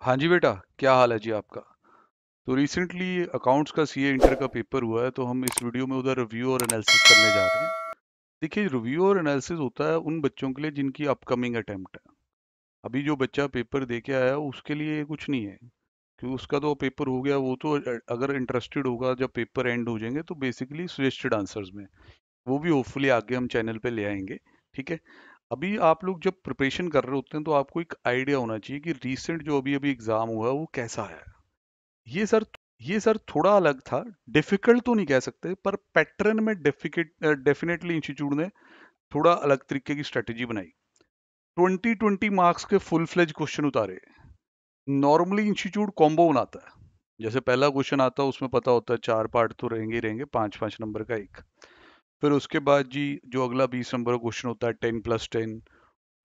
हाँ जी बेटा, क्या हाल है जी आपका। तो रिसेंटली अकाउंट्स का सीए इंटर का पेपर हुआ है, तो हम इस वीडियो में उधर रिव्यू और एनालिसिस करने जा रहे हैं। देखिए, रिव्यू और एनालिसिस होता है उन बच्चों के लिए जिनकी अपकमिंग अटेम्प्ट है। अभी जो बच्चा पेपर दे के आया उसके लिए कुछ नहीं है, क्योंकि उसका तो पेपर हो गया। वो तो अगर इंटरेस्टेड होगा जब पेपर एंड हो जाएंगे तो बेसिकली सजेस्टेड आंसर्स में वो भी होपफुली आगे हम चैनल पे ले आएंगे। ठीक है। अभी आप लोग जब प्रिपरेशन कर रहे होते हैं तो आपको एक आइडिया होना चाहिए कि रिसेंट जो अभी अभी एग्जाम हुआ है वो कैसा है। ये सर ये सर थोड़ा अलग था। डिफिकल्ट तो नहीं कह सकते, पर पैटर्न में डेफिनेटली इंस्टीट्यूट ने थोड़ा अलग तरीके की स्ट्रेटेजी बनाई। 20-20 मार्क्स के फुल फ्लेज क्वेश्चन उतारे। नॉर्मली इंस्टीट्यूट कॉम्बो बनाता है। जैसे पहला क्वेश्चन आता है उसमें पता होता है 4 पार्ट तो रहेंगे ही रहेंगे, 5-5 नंबर का एक। फिर उसके बाद जी जो अगला 20 नंबर का क्वेश्चन होता है 10+10,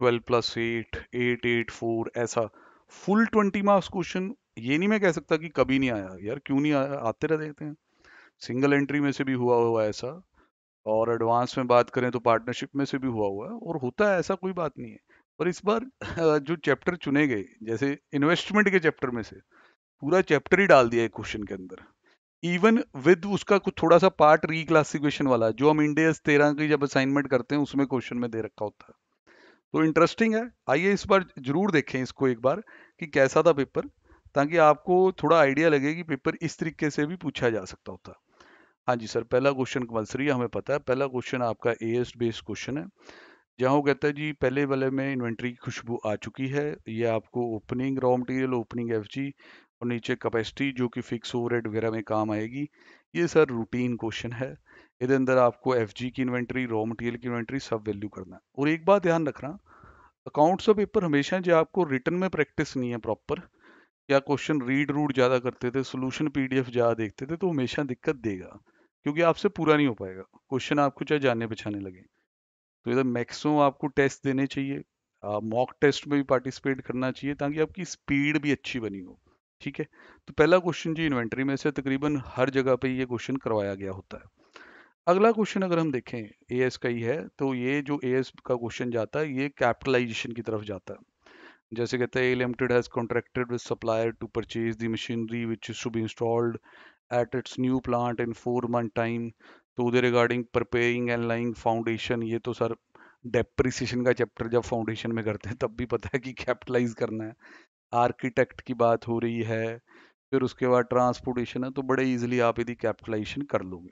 12+8, 8-8-4, ऐसा फुल 20 मार्क्स क्वेश्चन। ये नहीं मैं कह सकता कि कभी नहीं आया यार, क्यों नहीं आया, आते रहते हैं। सिंगल एंट्री में से भी हुआ हुआ है ऐसा, और एडवांस में बात करें तो पार्टनरशिप में से भी हुआ हुआ है, और होता है ऐसा, कोई बात नहीं है। पर इस बार जो चैप्टर चुने गए, जैसे इन्वेस्टमेंट के चैप्टर में से पूरा चैप्टर ही डाल दिया है क्वेश्चन के अंदर। इवन विद उसका कुछ थोड़ा सा पार्ट रिक्लासिफिकेशन वाला, जो हम इंडेस 13 की जब असाइनमेंट करते हैं उसमें क्वेश्चन में दे रखा होता है। तो इंटरेस्टिंग है। आइए इस बार जरूर देखें इसको एक बार कि कैसा था पेपर, ताकि आपको थोड़ा आइडिया लगे कि पेपर इस तरीके से भी पूछा जा सकता होता है। हाँ जी सर, पहला क्वेश्चन कंपलसरी है, हमें पता है। पहला क्वेश्चन आपका एएस बेस्ड क्वेश्चन है, जहाँ वो कहता है जी पहले वाले में इन्वेंट्री की खुशबू आ चुकी है। ये आपको opening raw material, opening FG, और नीचे कैपेसिटी जो कि फिक्स ओवरहेड वगैरह में काम आएगी। ये सर रूटीन क्वेश्चन है। इसके अंदर आपको एफजी की इन्वेंट्री, रॉ मटेरियल की इन्वेंट्री सब वैल्यू करना है। और एक बात ध्यान रखना, अकाउंट्स का पेपर हमेशा जो आपको रिटर्न में प्रैक्टिस नहीं है प्रॉपर, या क्वेश्चन रीड रूड ज़्यादा करते थे, सोल्यूशन पीडीएफ ज़्यादा देखते थे, तो हमेशा दिक्कत देगा, क्योंकि आपसे पूरा नहीं हो पाएगा क्वेश्चन, आपको चाहे जाने पछाने लगे। तो इधर मैक्सिमम आपको टेस्ट देने चाहिए, मॉक टेस्ट में भी पार्टिसिपेट करना चाहिए, ताकि आपकी स्पीड भी अच्छी बनी हो। ठीक है। तो पहला क्वेश्चन जी इन्वेंट्री में से तकरीबन हर जगह पे ये क्वेश्चन करवाया गया होता है। अगला क्वेश्चन अगर हम देखें, एएस का ही है, तो ये जो एएस का क्वेश्चन जाता है ये कैपिटलाइजेशन की तरफ जाता है। जैसे कहते हैं, A limited has contracted with supplier to purchase the machinery which is to be installed at its new plant in 4 month time. तो उधर regarding preparing and laying foundation, ये तो सर डेप्रिसिएशन का चैप्टर जब फाउंडेशन में करते हैं तब भी पता है कि कैपिटलाइज करना है। आर्किटेक्ट की बात हो रही है, फिर उसके बाद ट्रांसपोर्टेशन है, तो बड़े इजीली आप यदि कैपिटलाइजेशन कर लोगे।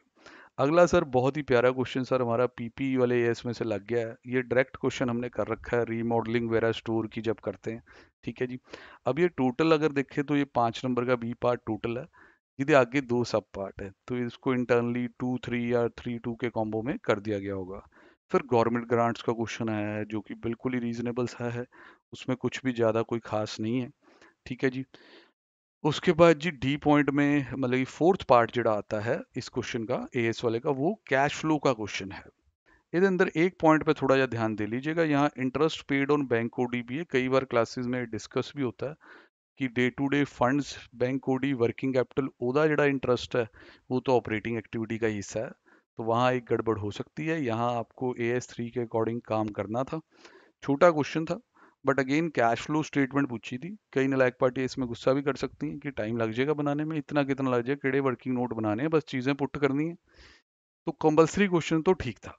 अगला सर बहुत ही प्यारा क्वेश्चन सर, हमारा पीपी वाले एस में से लग गया है। ये डायरेक्ट क्वेश्चन हमने कर रखा है रीमॉडलिंग वेरा स्टोर की जब करते हैं। ठीक है जी। अब ये टोटल अगर देखें तो ये 5 नंबर का बी पार्ट टोटल है, यदि आगे 2 सब पार्ट है, तो इसको इंटरनली 2-3 या 3-2 के कॉम्बो में कर दिया गया होगा। फिर गवर्नमेंट ग्रांट्स का क्वेश्चन आया है, जो कि बिल्कुल ही रीजनेबल सा है, उसमें कुछ भी ज़्यादा कोई खास नहीं है। ठीक है जी। उसके बाद जी डी पॉइंट में मतलब कि फोर्थ पार्ट जो आता है इस क्वेश्चन का, एएस वाले का, वो कैश फ्लो का क्वेश्चन है। इसके अंदर एक पॉइंट पे थोड़ा सा ध्यान दे लीजिएगा, यहाँ interest paid on bank OD भी है, कई बार क्लासेस में डिस्कस भी होता है कि day to day funds bank OD working capital ओदा जड़ा इंटरेस्ट है वो तो ऑपरेटिंग एक्टिविटी का हिस्सा है। तो वहाँ एक गड़बड़ हो सकती है, यहाँ आपको AS3 के अकॉर्डिंग काम करना था। छोटा क्वेश्चन था, but again cash flow statement पूछी थी। कई नालायक पार्टी इसमें गुस्सा भी कर सकती हैं कि टाइम लग जाएगा बनाने में, इतना कितना लग जाएगा, केड़े वर्किंग नोट बनाने हैं, बस चीज़ें पुट करनी है। तो कंपलसरी क्वेश्चन तो ठीक था।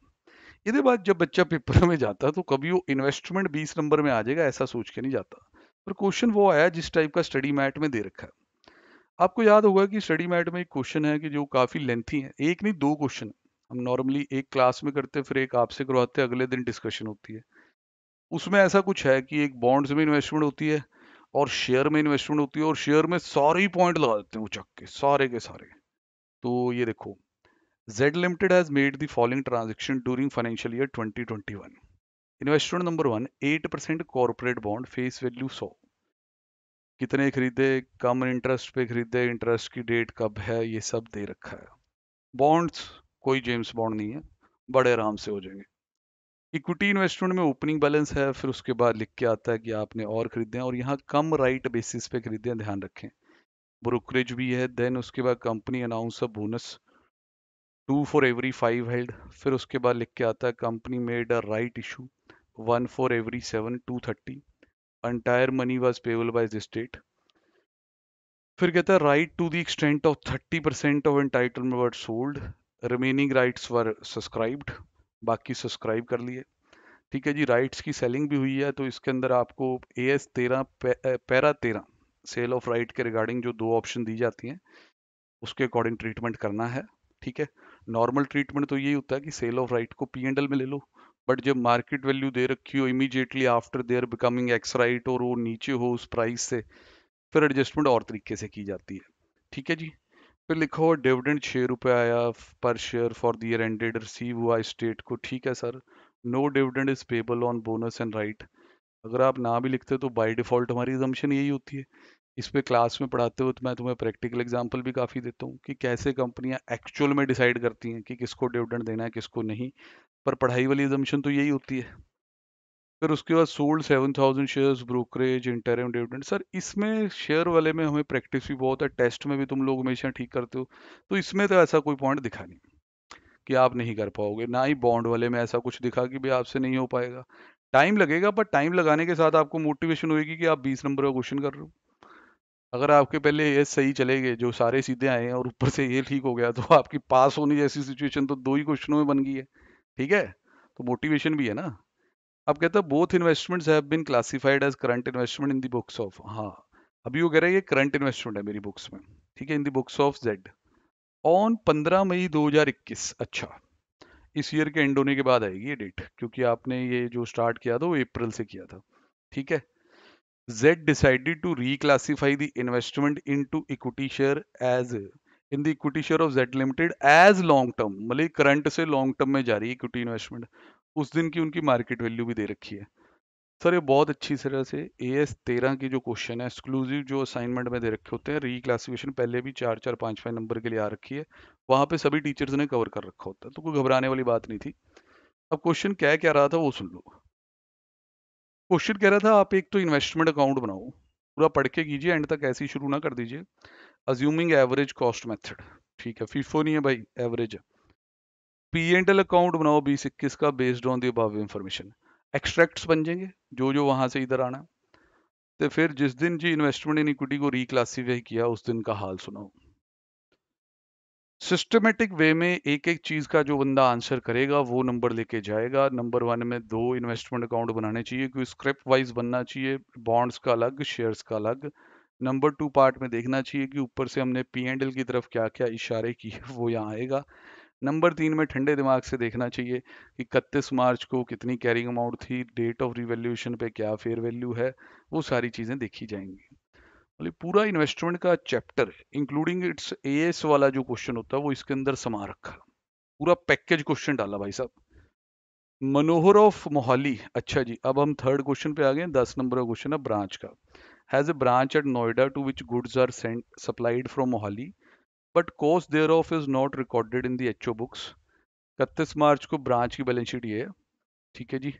इसके बाद जब बच्चा पेपर में जाता तो कभी वो इन्वेस्टमेंट 20 नंबर में आ जाएगा ऐसा सोच के नहीं जाता, पर क्वेश्चन वो आया जिस टाइप का स्टडी मैट में दे रखा है। आपको याद होगा कि स्टडी मैट में एक क्वेश्चन है कि जो काफ़ी लेंथी है, एक नहीं दो क्वेश्चन। हम नॉर्मली एक क्लास में करते, फिर एक आपसे करवाते, अगले दिन डिस्कशन होती है। उसमें ऐसा कुछ है कि एक बॉन्ड्स में इन्वेस्टमेंट होती है और शेयर में इन्वेस्टमेंट होती है, और शेयर में सारे ही पॉइंट लगा देते हैं वो चक के सारे। तो ये देखो, Z limited has made the following transaction during financial year 2021। Investment number 1, 8% corporate bond, face value 100। कितने खरीदे, कम इंटरेस्ट पे खरीदे, इंटरेस्ट की डेट कब है, ये सब दे रखा है। बॉन्ड्स कोई जेम्स बॉन्ड नहीं है, बड़े आराम से हो जाएंगे। इक्विटी इन्वेस्टमेंट में ओपनिंग बैलेंस है, फिर उसके बाद लिख के आता है कि आपने और खरीदे हैं, और यहाँ कम राइट बेसिस पे खरीदे हैं, ध्यान रखें। ब्रोकरेज भी है। देन उसके बाद company announce a bonus 2 for every 5 held. फिर उसके बाद लिख के आता है company made a right issue 1 for every 7, 230। Entire money was payable by this date. फिर कहता है right to the extent of 30% of entitlement were sold, remaining rights were subscribed, बाकी सब्सक्राइब कर लिए। ठीक है जी, राइट्स की सेलिंग भी हुई है, तो इसके अंदर आपको AS 13 para 13 sale of right के रिगार्डिंग जो दो ऑप्शन दी जाती हैं उसके अकॉर्डिंग ट्रीटमेंट करना है। ठीक है, नॉर्मल ट्रीटमेंट तो यही होता है कि सेल ऑफ राइट को P&L में ले लो, बट जब मार्केट वैल्यू दे रखी हो immediately after their becoming x right और वो नीचे हो उस प्राइस से, फिर एडजस्टमेंट और तरीके से की जाती है। ठीक है जी, फिर लिखा हुआ डिविडेंड 6 रुपये आया पर share for the year ended, receive हुआ स्टेट को। ठीक है sir, no dividend is payable on bonus and right. अगर आप ना भी लिखते तो बाय डिफॉल्ट हमारी assumption यही होती है। इस पे क्लास में पढ़ाते हुए तो मैं तुम्हें प्रैक्टिकल एग्जांपल भी काफ़ी देता हूँ कि कैसे कंपनियां एक्चुअल में डिसाइड करती हैं कि किसको डिविडेंड देना है किसको नहीं, पर पढ़ाई वाली assumption तो यही होती है। फिर उसके बाद sold 7,000 shares, brokerage, interim dividend. Sir इसमें शेयर वाले में हमें प्रैक्टिस भी बहुत है, टेस्ट में भी तुम लोग हमेशा ठीक करते हो, तो इसमें तो ऐसा कोई पॉइंट दिखा नहीं कि आप नहीं कर पाओगे, ना ही बॉन्ड वाले में ऐसा कुछ दिखा कि भाई आपसे नहीं हो पाएगा। टाइम लगेगा, पर टाइम लगाने के साथ आपको मोटिवेशन होगी कि आप 20 नंबर का क्वेश्चन कर रहे हो। अगर आपके पहले ये सही चले गए जो सारे सीधे आए हैं और ऊपर से ये ठीक हो गया, तो आपकी पास होने जैसी सिचुएशन तो दो ही क्वेश्चनों में बन गई है। ठीक है, तो मोटिवेशन भी है ना। अब कहता है both investments have been classified as current investment in the books of, हाँ अभी वो कह रहा है ये करंट इन्वेस्टमेंट है मेरी बुक्स में। ठीक है, इन the books of Z on 15 मई 2021। अच्छा, इस ईयर के एंड होने के बाद आएगी ये डेट, क्योंकि आपने ये जो स्टार्ट किया था वो अप्रैल से किया था। ठीक है, Z decided to reclassify the investment into equity share as in the equity share of Z Limited as long term, मतलब करंट से लॉन्ग टर्म में जा रही है इक्विटी इन्वेस्टमेंट। उस दिन की उनकी मार्केट वैल्यू भी दे रखी है। सर ये बहुत अच्छी तरह से AS 13 की जो क्वेश्चन है एक्सक्लूसिव जो असाइनमेंट में दे रखे होते हैं, रीक्लासिफिकेशन पहले भी 4-4 5-5 नंबर के लिए आ रखी है, वहां पे सभी टीचर्स ने कवर कर रखा होता है, तो कोई घबराने वाली बात नहीं थी। अब क्वेश्चन क्या क्या रहा था वो सुन लो। क्वेश्चन कह रहा था आप एक तो इन्वेस्टमेंट अकाउंट बनाओ, पूरा पढ़ के कीजिए, एंड तक ऐसे ही शुरू ना कर दीजिए। अज्यूमिंग एवरेज कॉस्ट मेथड, ठीक है, फीफो नहीं है भाई, एवरेज है। P&L अकाउंट बनाओ 2021 का based on the above information. Extracts बन जाएंगे जो जो वहां से इधर आना है। तो फिर जिस दिन जी इन्वेस्टमेंट इन इक्विटी को रिक्लासीफाई किया उस दिन का हाल सुनाओ। सिस्टमेटिक वे में एक एक चीज का जो बंदा आंसर करेगा वो नंबर लेके जाएगा। नंबर 1 में 2 इन्वेस्टमेंट अकाउंट बनाने चाहिए, क्योंकि स्क्रिप्ट वाइज बनना चाहिए, बॉन्ड्स का अलग शेयर्स का अलग। नंबर 2 पार्ट में देखना चाहिए कि ऊपर से हमने P&L की तरफ क्या क्या इशारे किए वो यहाँ आएगा। नंबर 3 में ठंडे दिमाग से देखना चाहिए कि 31 मार्च को कितनी कैरिंग अमाउंट थी, डेट ऑफ रिवैल्यूएशन पे क्या फेयर वैल्यू है, वो सारी चीजें देखी जाएंगी। मतलब पूरा इन्वेस्टमेंट का चैप्टर इंक्लूडिंग इट्स AS वाला जो क्वेश्चन होता है वो इसके अंदर समा रखा, पूरा पैकेज क्वेश्चन डाला भाई साहब। मनोहर ऑफ मोहाली, अच्छा जी, अब हम थर्ड क्वेश्चन पे आ गए। 10 नंबर का क्वेश्चन है ब्रांच का। Has a branch at Noida to which goods are sent supplied from Mohali but cost there of is not recorded in the HO books. 31 March को ब्रांच की बैलेंस शीट ये है। ठीक है जी,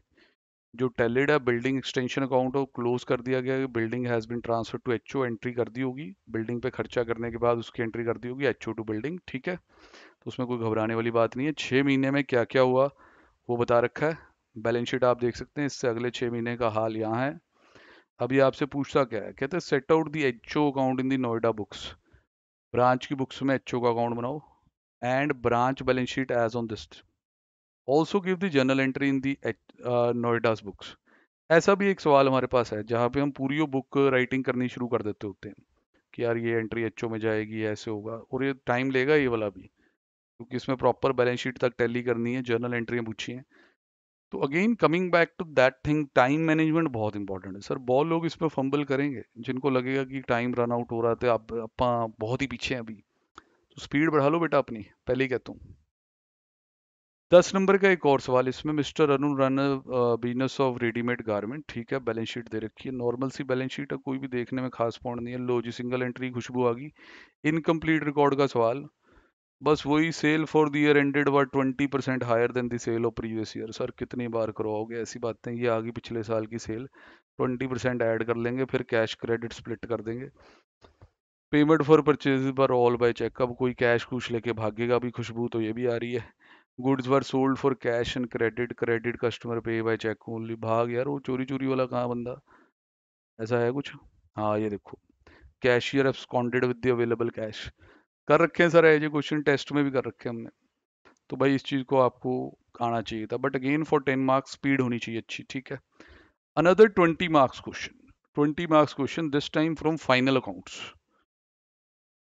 जो टेलिड है बिल्डिंग एक्सटेंशन अकाउंट को क्लोज कर दिया गया है, building has been transfer to HO, entry कर दी होगी, बिल्डिंग पे खर्चा करने के बाद उसकी एंट्री कर दी होगी HO टू बिल्डिंग। ठीक है, तो उसमें कोई घबराने वाली बात नहीं है। 6 महीने में क्या क्या हुआ वो बता रखा है, बैलेंस शीट आप देख सकते हैं, इससे अगले 6 महीने का हाल यहाँ है। अभी आपसे पूछता क्या है, कहते हैं set out the HO account in the Noida books, branch की बुक्स में HO का अकाउंट बनाओ and branch balance sheet as on this. Also give the journal entry in the Noida's books. ऐसा भी एक सवाल हमारे पास है जहाँ पे हम पूरी वो बुक राइटिंग करनी शुरू कर देते होते हैं कि यार ये एंट्री HO में जाएगी, ऐसे होगा, और ये टाइम लेगा ये वाला भी, क्योंकि इसमें प्रॉपर बैलेंस शीट तक टैली करनी है, जर्नल एंट्रियाँ पूछी हैं। तो again coming back to that thing, time management बहुत इंपॉर्टेंट है सर। बहुत लोग इसमें फंबल करेंगे जिनको लगेगा कि टाइम रन आउट हो रहा था, आप अपा बहुत ही पीछे हैं अभी, तो स्पीड बढ़ा लो बेटा अपनी, पहले ही कहता हूँ। 10 नंबर का एक और सवाल इसमें, mister Arun run business of readymade garment. ठीक है, बैलेंस शीट दे रखी है, नॉर्मल सी बैलेंस शीट है, कोई भी देखने में खास पॉइंट नहीं है। लो जी, सिंगल एंट्री खुशबू आ गई। इनकम्प्लीट रिकॉर्ड का सवाल, बस वही, sale for the year ended were 20% higher than the sale of previous year. Sir कितनी बार करवाओगे ऐसी बातें, ये आ गई पिछले साल की सेल, 20% ऐड कर लेंगे, फिर कैश क्रेडिट स्प्लिट कर देंगे। पेमेंट फॉर परचेज पर ऑल बाय चेक, अब कोई कैश कुछ लेके भागेगा भी खुशबू, तो ये भी आ रही है। Goods were sold for cash and credit, credit customer पे बाय चेक ओनली, भाग यार, वो चोरी चोरी वाला कहाँ बंदा, ऐसा है कुछ। हाँ ये देखो, cashier absconded with the available cash. कर रखे हैं sir, as a question test में भी कर रखे हैं हमने। तो भाई इस चीज को आपको आना चाहिए था, but again for 10 marks speed होनी चाहिए अच्छी, ठीक है। Another 20 marks question, 20 marks question this time from final accounts.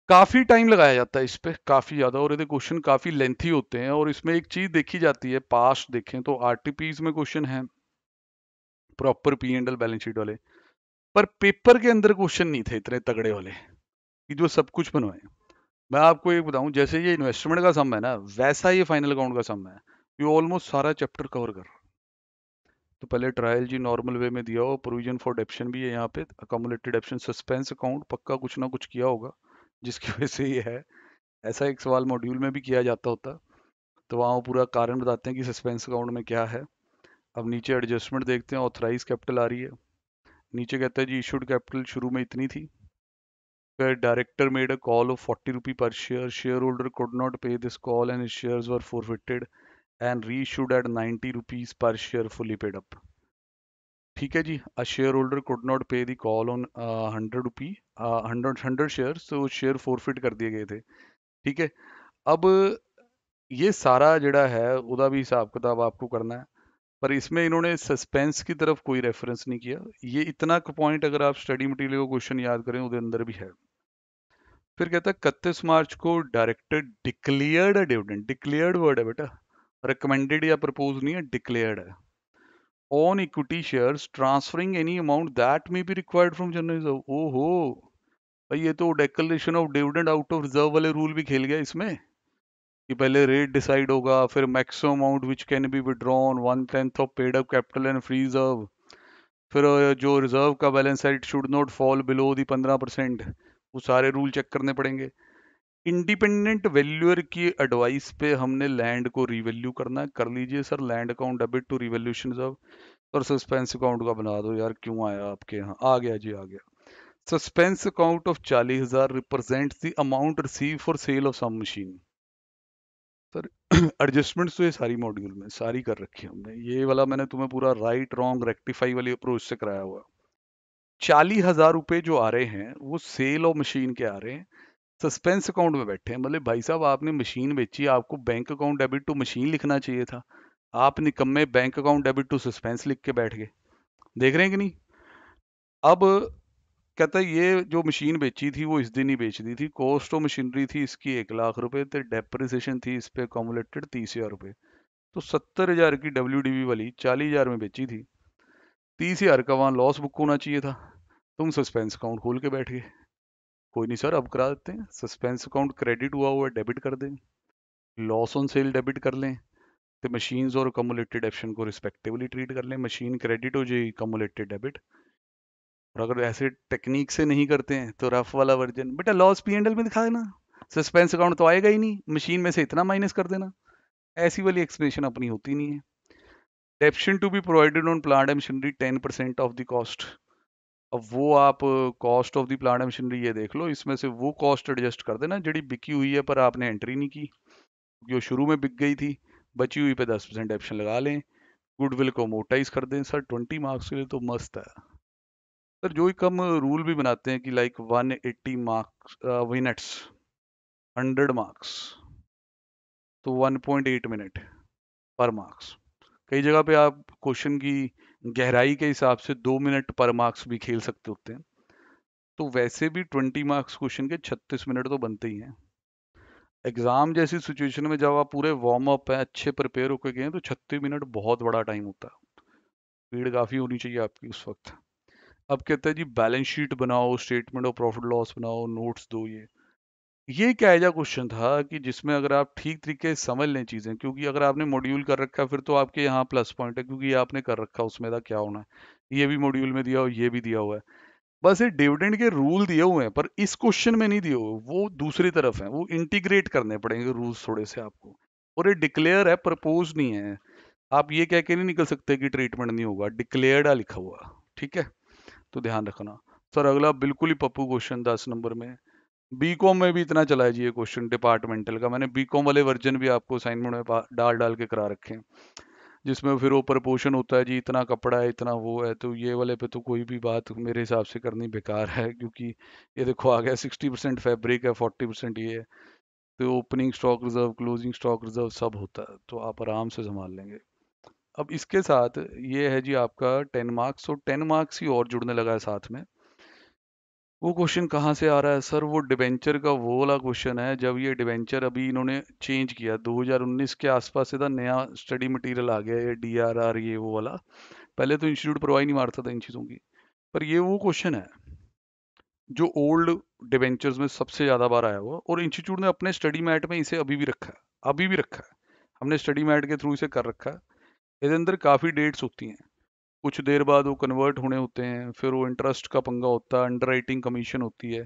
काफी टाइम लगाया जाता है इस पे, काफी ज्यादा, और ये क्वेश्चन काफी लेंथी होते हैं। और इसमें एक चीज देखी जाती है, पास्ट देखें तो आरटीपीज में क्वेश्चन है proper P and L balance sheet वाले, पर पेपर के अंदर क्वेश्चन नहीं थे इतने तगड़े वाले कि जो सब कुछ बनवाए। मैं आपको एक बताऊं, जैसे ये इन्वेस्टमेंट का सम है ना, वैसा ये फाइनल अकाउंट का सम है। ये ऑलमोस्ट सारा चैप्टर कवर कर। तो पहले ट्रायल जी नॉर्मल वे में दिया हो, प्रोविजन फॉर डेप्शन भी है यहाँ पे, अकोमुलेटेड डेप्शन, सस्पेंस अकाउंट पक्का कुछ ना कुछ किया होगा जिसकी वजह से ये है। ऐसा एक सवाल मॉड्यूल में भी किया जाता होता, तो वहाँ वो पूरा कारण बताते हैं कि सस्पेंस अकाउंट में क्या है। अब नीचे एडजस्टमेंट देखते हैं, ऑथराइज कैपिटल आ रही है। नीचे कहता है जी इशूड कैपिटल शुरू में इतनी थी, फिर director made a call of 40 rupee per share, shareholder could not pay this call and shares were forfeited and reissued at 90 rupees per share fully paid up. ठीक है जी, a shareholder could not pay the call on 100 rupee, 100 share, तो share forfeit कर दिए गए थे। ठीक है, अब ये सारा जड़ा है उदा भी हिसाब किताब आपको करना है, पर इसमें इन्होंने सस्पेंस की तरफ कोई रेफरेंस नहीं किया। ये इतना पॉइंट अगर आप स्टडी मटेरियल को क्वेश्चन याद करें उसके अंदर भी है। फिर कहता है 31 मार्च को director declared a dividend, declared void है बेटा, रिकमेंडेड या प्रपोज नहीं है, डिक्लेयर्ड है, on equity shares transferring any amount that may be required from general reserve. ओहो भाई, ये तो declaration of dividend out of reserve वाले रूल भी खेल गया इसमें, कि पहले रेट डिसाइड होगा, फिर maximum amount which can be withdrawn 1/10 of paid up capital and free reserve, फिर जो रिजर्व का बैलेंस है it should not fall below the 15%, वो सारे रूल चेक करने पड़ेंगे। इंडिपेंडेंट वैल्यूअर की एडवाइस पे हमने लैंड को रिवैल्यू करना है, कर लीजिए sir, land account debit to revaluation reserve. और सस्पेंस अकाउंट का बना दो यार, क्यों आया आपके यहाँ, आ गया जी आ गया। Suspense account of 40,000 represents the amount receive for sale of some machine. Sir adjustments तो ये सारी मॉड्यूल में सारी कर रखी है हमने, ये वाला मैंने तुम्हें पूरा राइट रॉन्ग रेक्टिफाई वाली अप्रोच से कराया हुआ। 40,000 रुपए जो आ रहे हैं वो सेल ऑफ मशीन के आ रहे हैं, सस्पेंस अकाउंट में बैठे हैं। मतलब भाई साहब आपने मशीन बेची, आपको bank account debit to machine लिखना चाहिए था, आप निकम्मे bank account debit to suspense लिख के बैठ गए। देख रहे हैं कि नहीं। अब कहता है ये जो मशीन बेची थी वो इस दिन ही बेच दी थी, कॉस्ट ऑफ मशीनरी थी इसकी 1 लाख रुपए, तो डेप्रिसिएशन थी इस पे अकोमुलेटेड 30,000 रुपए, तो 70,000 की डब्ल्यूडीवी वाली 40,000 में बेची थी, 30,000 का वहां लॉस बुक होना चाहिए था, तुम सस्पेंस अकाउंट खोल के बैठ गए। कोई नहीं सर, अब करा देते हैं, सस्पेंस अकाउंट क्रेडिट हुआ हुआ डेबिट कर दें, लॉस ऑन सेल डेबिट कर लें, तो मशीन्स और कम्युलेटेड ऑप्शन को रिस्पेक्टिवली ट्रीट कर लें, मशीन क्रेडिट हो जाएगी, कम्युलेटेड डेबिट। और अगर ऐसे टेक्निक से नहीं करते हैं तो रफ वाला वर्जन, बेटा लॉस पी एंड एल में दिखा देना, सस्पेंस अकाउंट तो आएगा ही नहीं, मशीन में से इतना माइनस कर देना, ऐसी वाली एक्सप्लेनेशन अपनी होती नहीं है। Depreciation to be provided on plant and machinery 10% of the cost. अब वो आप cost of the plant and machinery ये देख लो, इसमें से वो कॉस्ट एडजस्ट कर देना जड़ी बिकी हुई है पर आपने एंट्री नहीं की, जो शुरू में बिक गई थी, बची हुई पे 10% डेप्शन लगा लें, गुडविल को मोटाइज कर दें। सर 20 मार्क्स के लिए तो मस्त है सर। जो ही कम रूल भी बनाते हैं कि लाइक 180 मार्क्स मिनट्स, 100 मार्क्स, तो 1.8 मिनट पर मार्क्स। कई जगह पे आप क्वेश्चन की गहराई के हिसाब से 2 मिनट पर मार्क्स भी खेल सकते होते हैं, तो वैसे भी 20 मार्क्स क्वेश्चन के 36 मिनट तो बनते ही हैं। एग्जाम जैसी सिचुएशन में जब आप पूरे वार्म अप है, अच्छे प्रिपेयर होकर गए हैं, तो 36 मिनट बहुत बड़ा टाइम होता है, स्पीड काफी होनी चाहिए आपकी उस वक्त। अब कहते हैं जी बैलेंस शीट बनाओ, स्टेटमेंट ऑफ प्रॉफिट लॉस बनाओ, नोट्स दो। ये क्या ऐसा क्वेश्चन था कि जिसमें अगर आप ठीक तरीके से समझ लें चीजें, क्योंकि अगर आपने मॉड्यूल कर रखा है फिर तो आपके यहाँ प्लस पॉइंट है, क्योंकि ये आपने कर रखा, उसमें था क्या होना है, ये भी मॉड्यूल में दिया हो, ये भी दिया हुआ है। बस ये डिविडेंड के रूल दिए हुए हैं पर इस क्वेश्चन में नहीं दिए हुए, वो दूसरी तरफ है, वो इंटीग्रेट करने पड़ेंगे रूल्स थोड़े से आपको। और ये डिक्लेयर है, प्रपोज नहीं है। आप ये कह के नहीं निकल सकते कि ट्रीटमेंट नहीं होगा, डिक्लेयर्ड है लिखा हुआ, ठीक है, तो ध्यान रखना। सर अगला बिल्कुल ही पप्पू क्वेश्चन 10 नंबर में, बीकॉम में भी इतना चला है जी ये क्वेश्चन डिपार्टमेंटल का, मैंने बीकॉम वाले वर्जन भी आपको असाइनमेंट में डाल डाल के करा रखे हैं। जिसमें फिर वो प्रपोर्शन होता है जी, इतना कपड़ा है इतना वो है, तो ये वाले पे तो कोई भी बात मेरे हिसाब से करनी बेकार है, क्योंकि ये देखो आ गया 60% फैब्रिक है, 40% ये है। तो opening stock reserve, closing stock reserve सब होता है, तो आप आराम से संभाल लेंगे। अब इसके साथ ये है जी आपका 10 मार्क्स, और 10 मार्क्स ही और जुड़ने लगा है साथ में। वो क्वेश्चन कहाँ से आ रहा है सर? वो डिबेंचर का वो वाला क्वेश्चन है, जब ये डिबेंचर अभी इन्होंने चेंज किया 2019 के आसपास से था, नया स्टडी मटेरियल आ गया, ये DRR ये वो वाला। पहले तो इंस्टीट्यूट प्रोवाइड नहीं मारता था इन चीज़ों की। पर ये वो क्वेश्चन है जो ओल्ड डिबेंचर्स में सबसे ज़्यादा बार आया हुआ, और इंस्टीट्यूट ने अपने स्टडी मैट में इसे अभी भी रखा है, अभी भी रखा है। हमने स्टडी मैट के थ्रू इसे कर रखा है। इसके अंदर काफ़ी डेट्स होती हैं, कुछ देर बाद वो कन्वर्ट होने होते हैं, फिर वो इंटरेस्ट का पंगा होता है, अंडर राइटिंग कमीशन होती है।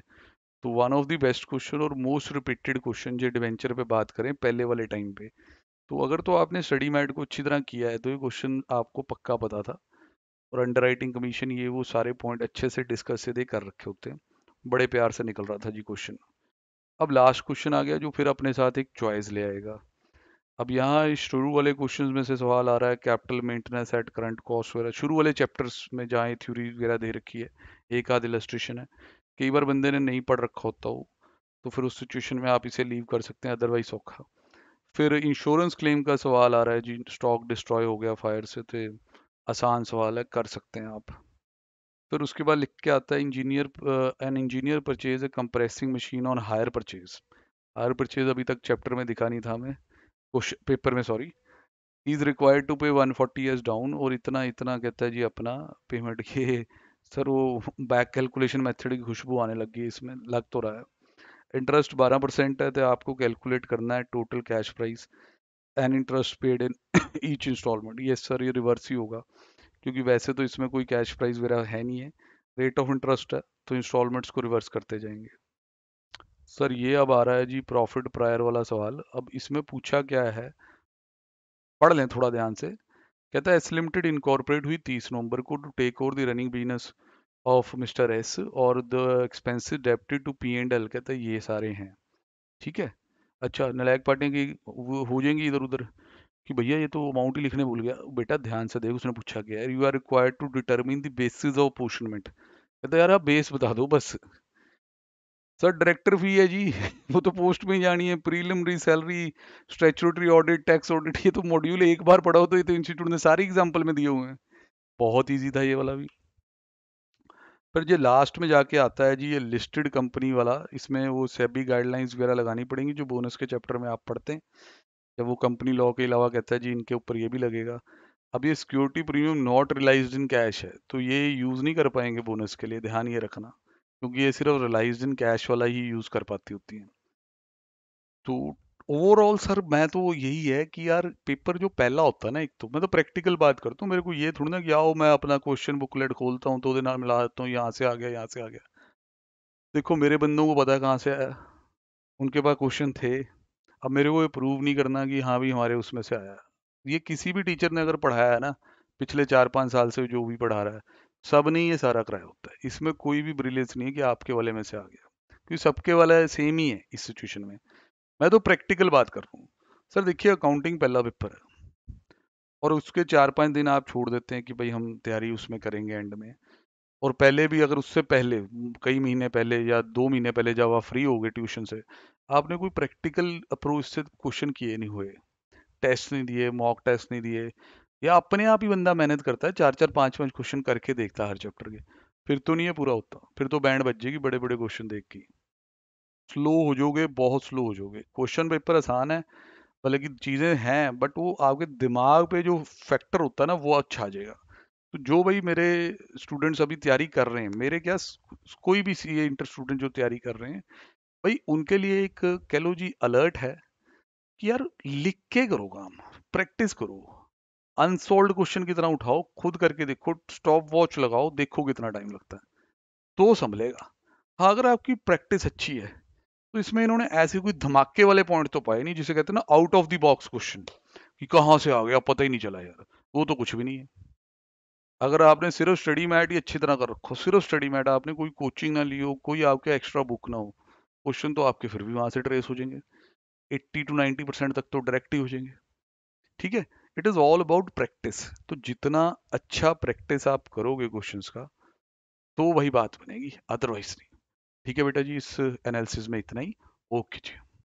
तो one of the best question और मोस्ट रिपीटेड क्वेश्चन जो डिवेंचर पे बात करें पहले वाले टाइम पे, तो अगर तो आपने स्टडी मैट को अच्छी तरह किया है तो ये क्वेश्चन आपको पक्का पता था। और अंडर राइटिंग कमीशन ये वो सारे पॉइंट अच्छे से डिस्कस से दे कर रखे होते हैं, बड़े प्यार से निकल रहा था जी क्वेश्चन। अब लास्ट क्वेश्चन आ गया जो फिर अपने साथ एक चॉइस ले आएगा। अब यहाँ इस शुरू वाले क्वेश्चंस में से सवाल आ रहा है, capital maintenance at current cost वगैरह, शुरू वाले चैप्टर्स में जहाँ थ्योरी वगैरह दे रखी है, एक आध इलस्ट्रेशन है। कई बार बंदे ने नहीं पढ़ रखा होता हो, तो फिर उस सिचुएशन में आप इसे लीव कर सकते हैं, अदरवाइज सौखा। फिर इंश्योरेंस क्लेम का सवाल आ रहा है जी, स्टॉक डिस्ट्रॉय हो गया फायर से, तो आसान सवाल है, कर सकते हैं आप। फिर उसके बाद लिख के आता है engineer, an engineer purchase a compressing machine on hire purchase. Hire purchase अभी तक चैप्टर में दिखा नहीं था हमें, पेपर में सॉरी। इज रिक्वायर्ड टू पे 140 ईयर्स डाउन, और इतना इतना कहता है जी अपना पेमेंट के। सर वो बैक कैलकुलेशन मेथड की खुशबू आने लग गई इसमें, लग तो रहा है। इंटरेस्ट 12% है, तो आपको कैलकुलेट करना है total cash price and interest paid in each instalment. Yes sir, ये रिवर्स ही होगा, क्योंकि वैसे तो इसमें कोई कैश प्राइस वगैरह है नहीं है, रेट ऑफ इंटरेस्ट है, तो इंस्टॉलमेंट्स को रिवर्स करते जाएंगे। सर ये अब आ रहा है जी प्रॉफिट प्रायर वाला सवाल। अब इसमें पूछा क्या है, पढ़ लें थोड़ा ध्यान से। कहता है एस लिमिटेड इनकॉर्पोरेट हुई 30 नवंबर को to take over the running business of mister S, और the expenses debited to P&L। कहता है ये सारे हैं, ठीक है। अच्छा, नालायक पार्टियां की वो हो जाएंगी इधर उधर कि भैया ये तो अमाउंट ही लिखने भूल गया। बेटा ध्यान से देख, उसने पूछा क्या है, you are required to determine the basis of apportionment. कहता है यार आप बेस बता दो बस। सर डायरेक्टर फी है जी वो तो पोस्ट में ही जानी है, preliminary salary, statutory audit, tax audit, ये तो मॉड्यूल एक बार पढ़ा हो, तो ये तो इंस्टीट्यूट ने सारे एग्जाम्पल में दिए हुए हैं। बहुत इजी था ये वाला भी। फिर ये लास्ट में जाके आता है जी ये लिस्टेड कंपनी वाला, इसमें वो सेबी गाइडलाइंस वगैरह लगानी पड़ेंगी जो बोनस के चैप्टर में आप पढ़ते हैं, जब वो कंपनी लॉ के अलावा कहता है जी इनके ऊपर ये भी लगेगा। अब ये security premium not realised in cash है, तो ये यूज़ नहीं कर पाएंगे बोनस के लिए, ध्यान ये रखना, क्योंकि ये सिर्फ रियलाइज्ड इन कैश वाला ही यूज़ कर पाती होती है। तो ओवरऑल सर मैं तो यही है कि यार पेपर जो पहला होता है ना, एक तो मैं तो प्रैक्टिकल बात करता हूँ, मेरे को ये थोड़ी ना कि आओ मैं अपना क्वेश्चन बुकलेट खोलता हूँ तो उसके नाम मिला देता हूँ, यहाँ से आ गया यहाँ से आ गया। देखो मेरे बंदों को पता है कहाँ से आया, उनके पास क्वेश्चन थे। अब मेरे को ये प्रूव नहीं करना कि हाँ भी हमारे उसमें से आया। ये किसी भी टीचर ने अगर पढ़ाया है ना, पिछले 4-5 साल से जो भी पढ़ा रहा है, सब ने ये सारा कराया होता है, इसमें कोई भी ब्रिलियंस नहीं है कि आपके वाले में से आ गया, क्योंकि सबके वाला सेम ही है इस सिचुएशन में। मैं तो प्रैक्टिकल बात कर रहा हूँ। सर देखिए अकाउंटिंग पहला पेपर है, और उसके 4-5 दिन आप छोड़ देते हैं कि भाई हम तैयारी उसमें करेंगे एंड में, और पहले भी अगर उससे पहले कई महीने पहले या 2 महीने पहले जब आप फ्री हो गए ट्यूशन से, आपने कोई प्रैक्टिकल अप्रोच से क्वेश्चन किए नहीं हुए, टेस्ट नहीं दिए, मॉक टेस्ट नहीं दिए, या अपने आप ही बंदा मेहनत करता है 4-4 5-5 क्वेश्चन करके देखता है हर चैप्टर के, फिर तो नहीं है पूरा होता, फिर तो बैंड बज जाएगी बड़े बड़े क्वेश्चन देख के। स्लो हो जाओगे, बहुत स्लो हो जाओगे। क्वेश्चन पेपर आसान है, भले की चीज़ें हैं, बट वो आपके दिमाग पे जो फैक्टर होता है ना वो अच्छा आ जाएगा। तो जो भाई मेरे स्टूडेंट्स अभी तैयारी कर रहे हैं, मेरे क्या कोई भी सी इंटर स्टूडेंट जो तैयारी कर रहे हैं, भाई उनके लिए एक कह लो जी अलर्ट है कि यार लिख के करो काम, प्रैक्टिस करो, अनसॉल्व क्वेश्चन की तरह उठाओ, खुद करके देखो, स्टॉप वॉच लगाओ, देखो कितना टाइम लगता है, तो संभलेगा। हाँ अगर आपकी प्रैक्टिस अच्छी है, तो इसमें इन्होंने ऐसे कोई धमाके वाले पॉइंट तो पाए नहीं, जिसे कहते हैं ना out of the box question, कि कहाँ से आ गया पता ही नहीं चला यार, वो तो कुछ भी नहीं है। अगर आपने सिर्फ स्टडी मैट ही अच्छी तरह कर रखो, सिर्फ स्टडी मैट, आपने कोई कोचिंग ना ली हो, कोई आपके एक्स्ट्रा बुक ना हो, क्वेश्चन तो आपके फिर भी वहां से ट्रेस हो जाएंगे, 80 to 90% तक तो डायरेक्ट ही हो जाएंगे, ठीक है। It is all about practice. तो जितना अच्छा प्रैक्टिस आप करोगे क्वेश्चंस का, तो वही बात बनेगी, अदरवाइज नहीं। ठीक है बेटा जी, इस एनालिसिस में इतना ही। ओके जी।